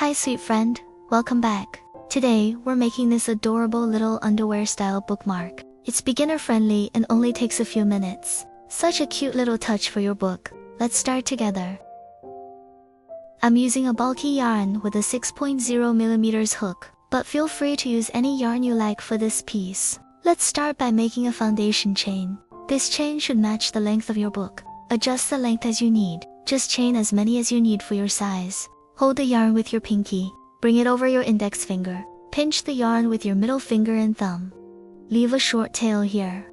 Hi sweet friend, welcome back. Today, we're making this adorable little underwear style bookmark. It's beginner friendly and only takes a few minutes. Such a cute little touch for your book. Let's start together. I'm using a bulky yarn with a 6.0mm hook, but feel free to use any yarn you like for this piece. Let's start by making a foundation chain. This chain should match the length of your book. Adjust the length as you need. Just chain as many as you need for your size. Hold the yarn with your pinky. Bring it over your index finger. Pinch the yarn with your middle finger and thumb. Leave a short tail here.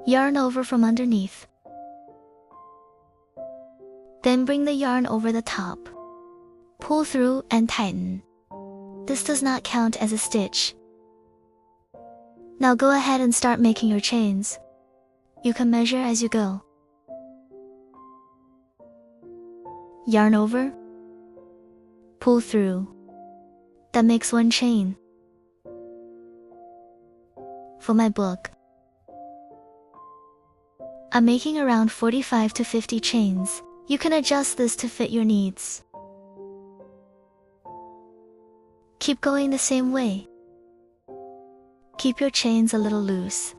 Yarn over from underneath. Then bring the yarn over the top. Pull through and tighten. This does not count as a stitch. Now go ahead and start making your chains. You can measure as you go. Yarn over. Pull through. That makes one chain. For my book, I'm making around 45 to 50 chains. You can adjust this to fit your needs. Keep going the same way. Keep your chains a little loose.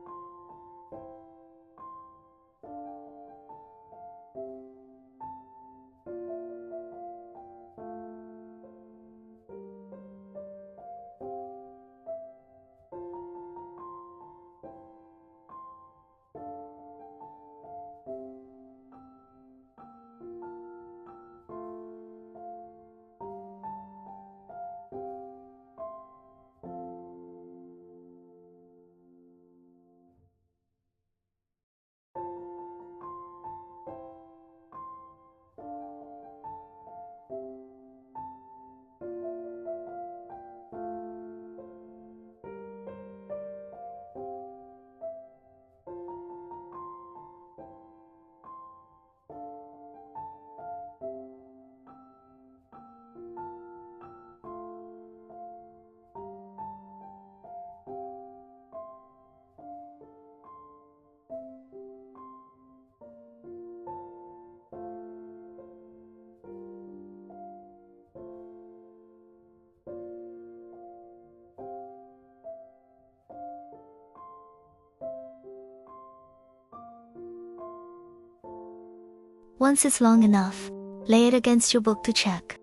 Once it's long enough, lay it against your book to check.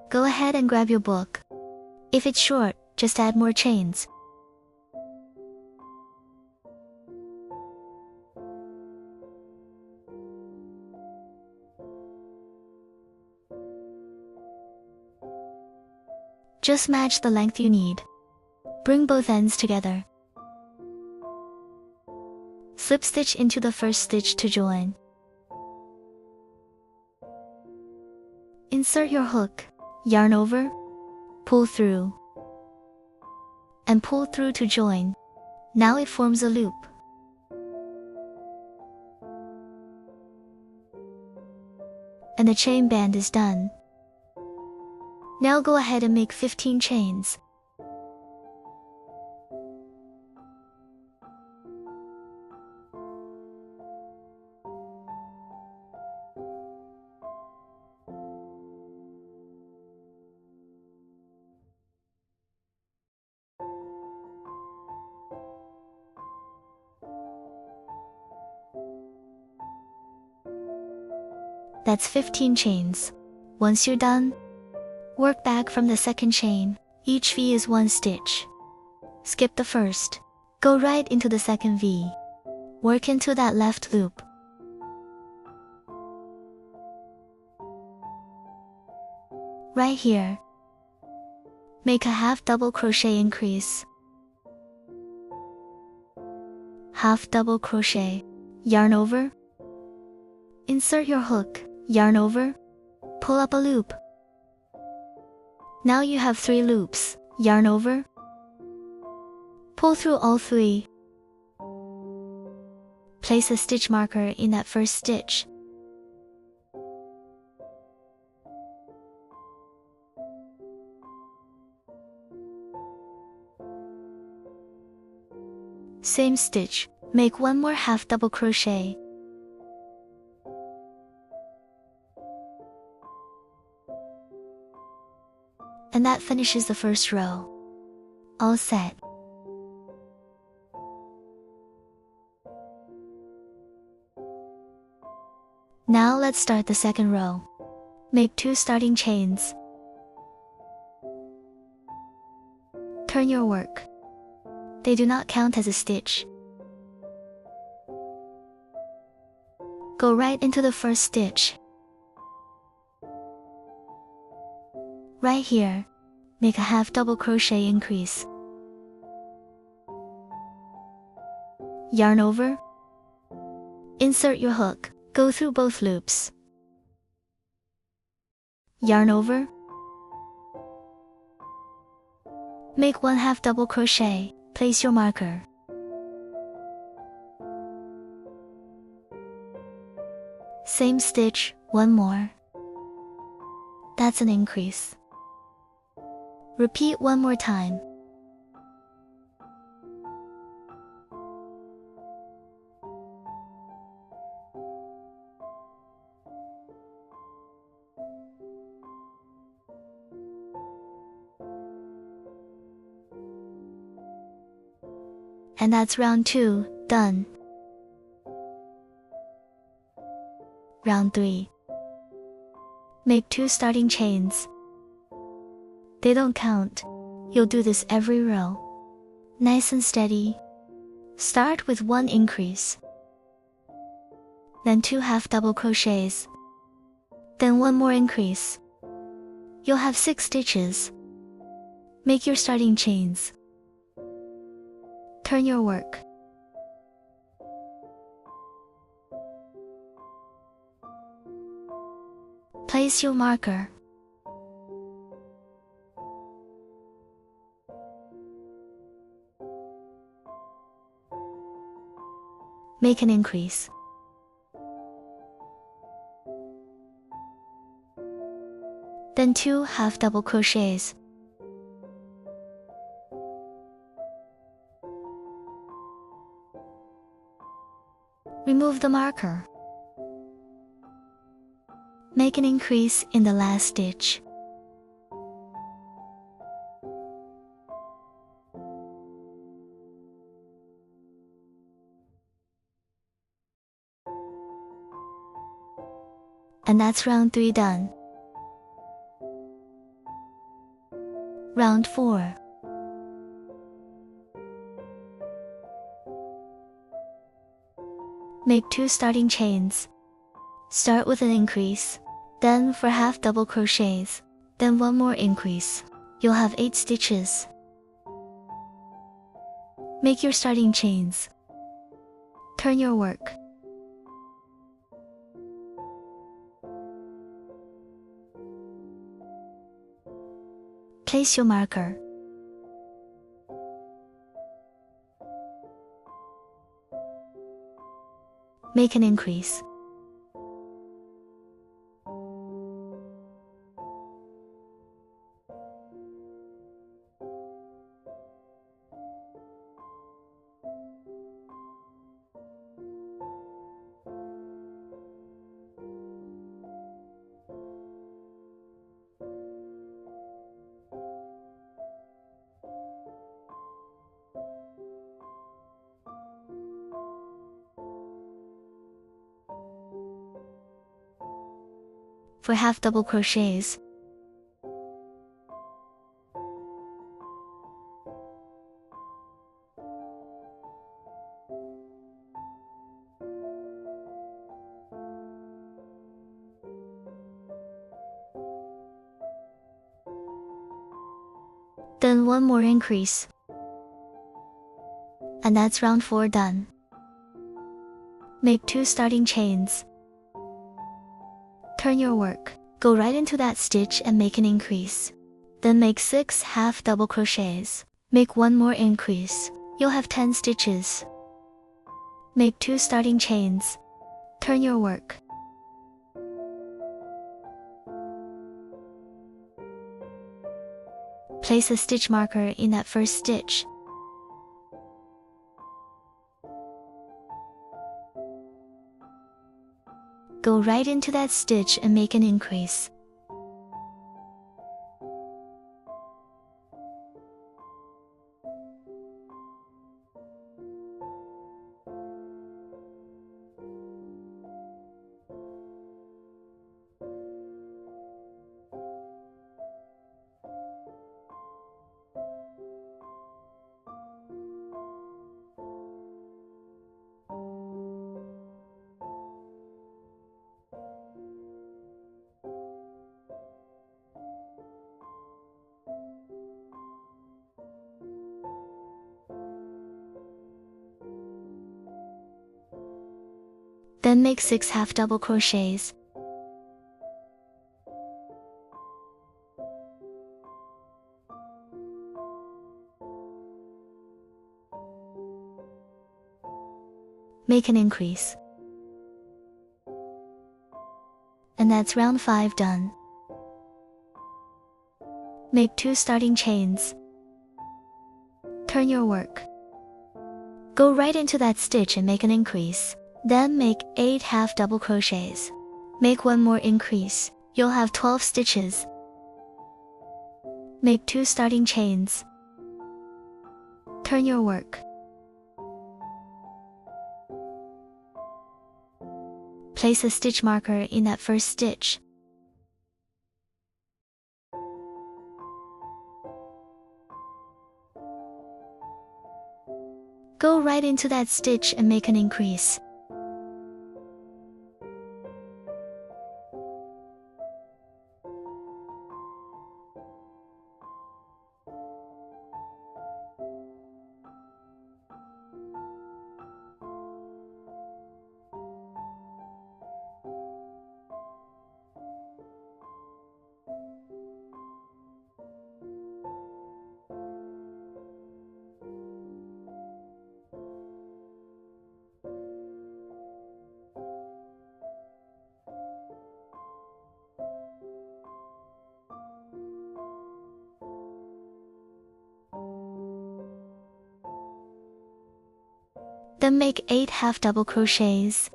Go ahead and grab your book. If it's short, just add more chains. Just match the length you need. Bring both ends together. Slip stitch into the first stitch to join. Insert your hook, yarn over, pull through, and pull through to join. Now it forms a loop. And the chain band is done. Now go ahead and make 15 chains. That's 15 chains. Once you're done, work back from the second chain. Each V is one stitch. Skip the first. Go right into the second V. Work into that left loop. Right here, make a half double crochet increase. Half double crochet. Yarn over. Insert your hook. Yarn over, pull up a loop. Now you have 3 loops. Yarn over, pull through all 3. Place a stitch marker in that first stitch. Same stitch, make one more half double crochet. And that finishes the first row. All set. Now let's start the second row. Make 2 starting chains. Turn your work. They do not count as a stitch. Go right into the first stitch. Right here, make a half double crochet increase. Yarn over. Insert your hook. Go through both loops. Yarn over. Make 1 half double crochet. Place your marker. Same stitch, 1 more. That's an increase. Repeat 1 more time. And that's round 2, done. Round 3. Make 2 starting chains. They don't count. You'll do this every row. Nice and steady. Start with 1 increase. Then 2 half double crochets. Then 1 more increase. You'll have 6 stitches. Make your starting chains. Turn your work. Place your marker. Make an increase. Then 2 half double crochets. Remove the marker. Make an increase in the last stitch. And that's round 3 done. Round 4. Make 2 starting chains. Start with an increase. Then for half double crochets. Then 1 more increase. You'll have 8 stitches. Make your starting chains. Turn your work. Place your marker. Make an increase. For half double crochets. Then 1 more increase. And that's round 4 done. Make 2 starting chains. Turn your work. Go right into that stitch and make an increase. Then make 6 half double crochets. Make 1 more increase. You'll have 10 stitches. Make 2 starting chains. Turn your work. Place a stitch marker in that first stitch. Go right into that stitch and make an increase. Then make 6 half double crochets. Make an increase. And that's round 5 done. Make 2 starting chains. Turn your work. Go right into that stitch and make an increase. Then make 8 half double crochets. Make 1 more increase. You'll have 12 stitches. Make 2 starting chains. Turn your work. Place a stitch marker in that first stitch. Go right into that stitch and make an increase. Then make 8 half double crochets.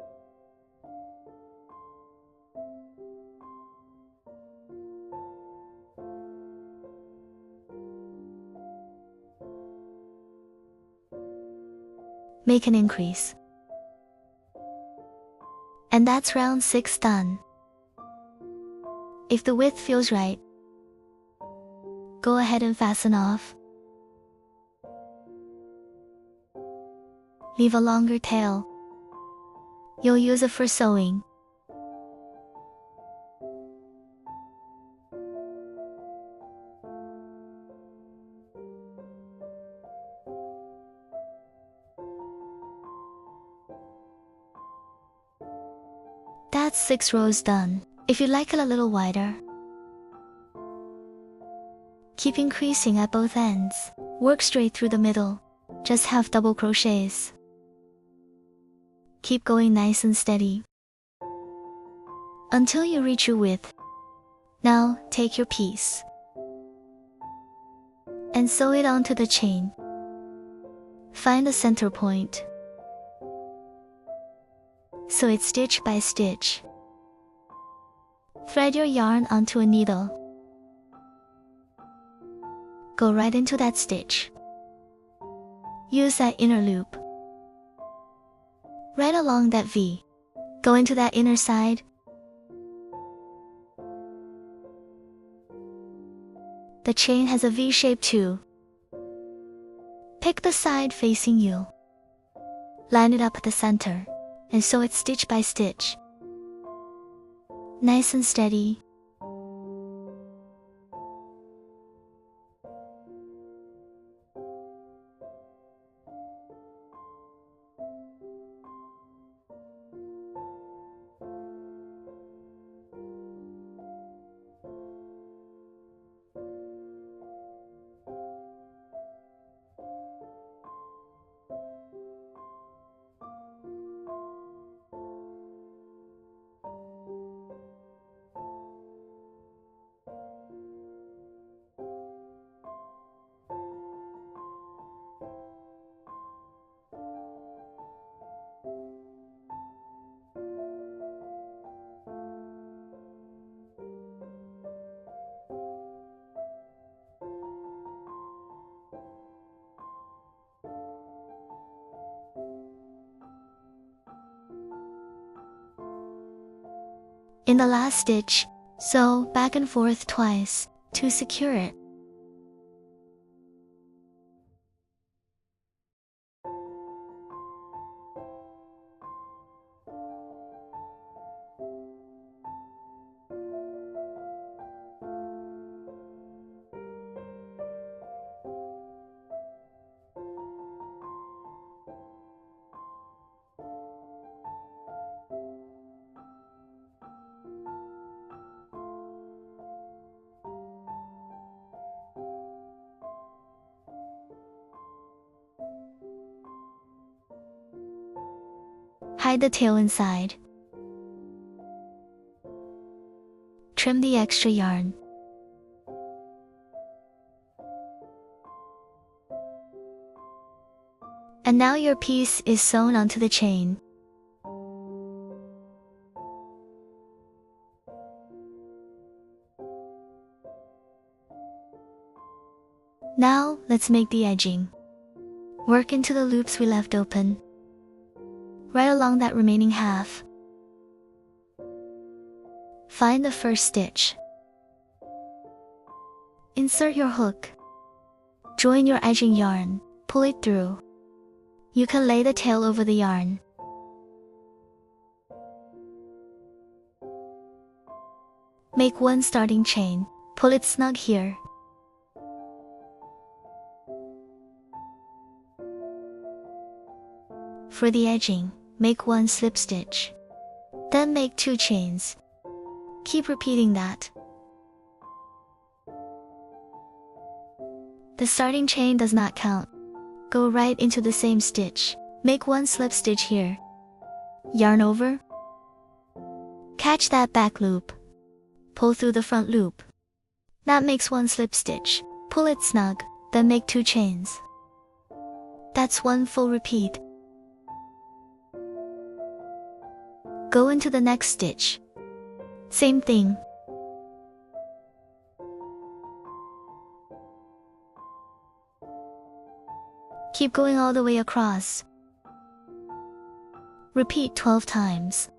Make an increase. And that's round 6 done. If the width feels right, go ahead and fasten off. Leave a longer tail. You'll use it for sewing. That's 6 rows done. If you like it a little wider, keep increasing at both ends. Work straight through the middle. Just half double crochets. Keep going nice and steady until you reach your width. Now take your piece and sew it onto the chain. Find the center point. Sew it stitch by stitch. Thread your yarn onto a needle. Go right into that stitch. Use that inner loop. Right along that V. Go into that inner side. The chain has a V shape too. Pick the side facing you. Line it up at the center and sew it stitch by stitch. Nice and steady. In the last stitch, sew back and forth twice to secure it. Hide the tail inside. Trim the extra yarn. And now your piece is sewn onto the chain. Now, let's make the edging. Work into the loops we left open. Right along that remaining half. Find the first stitch. Insert your hook. Join your edging yarn, pull it through. You can lay the tail over the yarn. Make one starting chain, pull it snug here. For the edging, make one slip stitch. Then make 2 chains. Keep repeating that. The starting chain does not count. Go right into the same stitch. Make 1 slip stitch here. Yarn over. Catch that back loop. Pull through the front loop. That makes 1 slip stitch. Pull it snug, then make 2 chains. That's 1 full repeat. Go into the next stitch. Same thing. Keep going all the way across. Repeat 12 times.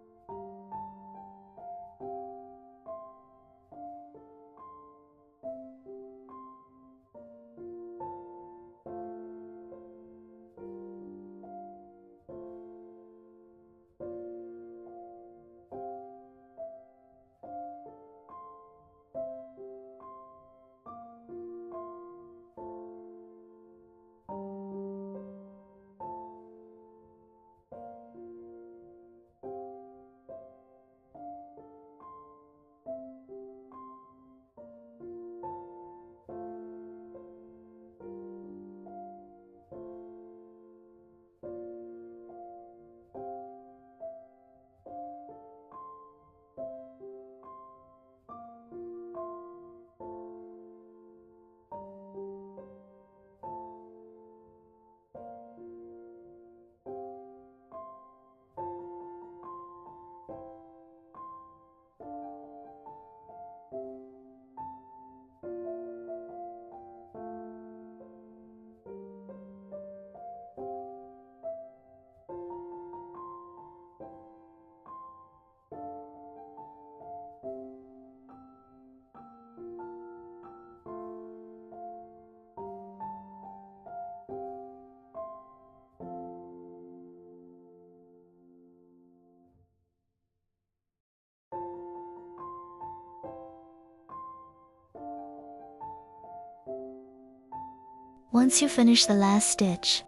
Once you finish the last stitch,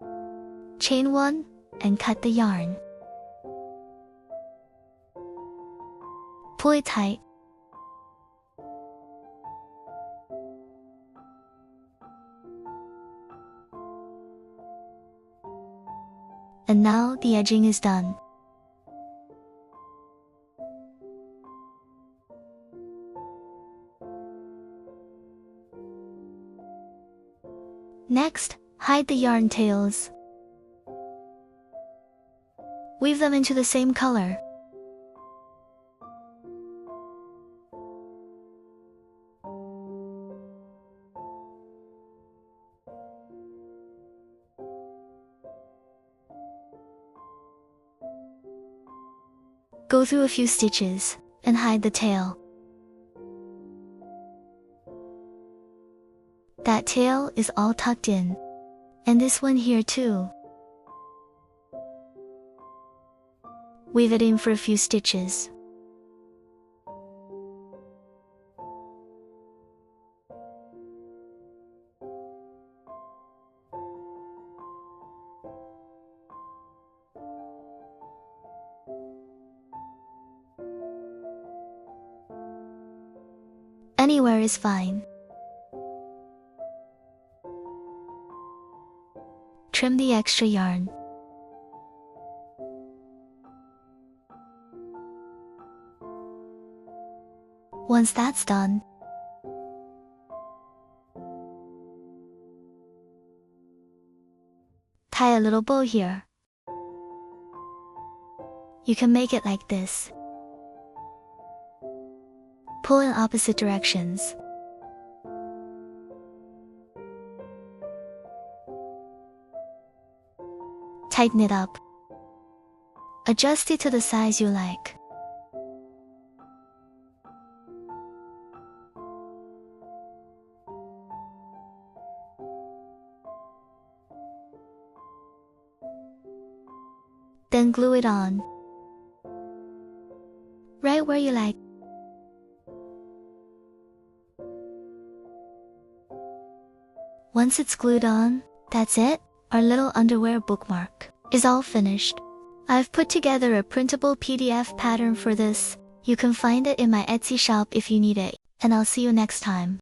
chain 1 and cut the yarn. Pull it tight. And now the edging is done. Next, hide the yarn tails. Weave them into the same color. Go through a few stitches and hide the tail. That tail is all tucked in. And this one here too. Weave it in for a few stitches. Anywhere is fine. Trim the extra yarn. Once that's done, tie a little bow here. You can make it like this. Pull in opposite directions. Tighten it up. Adjust it to the size you like. Then glue it on. Right where you like. Once it's glued on, that's it. Our little underwear bookmark is all finished. I've put together a printable PDF pattern for this. You can find it in my Etsy shop if you need it, and I'll see you next time.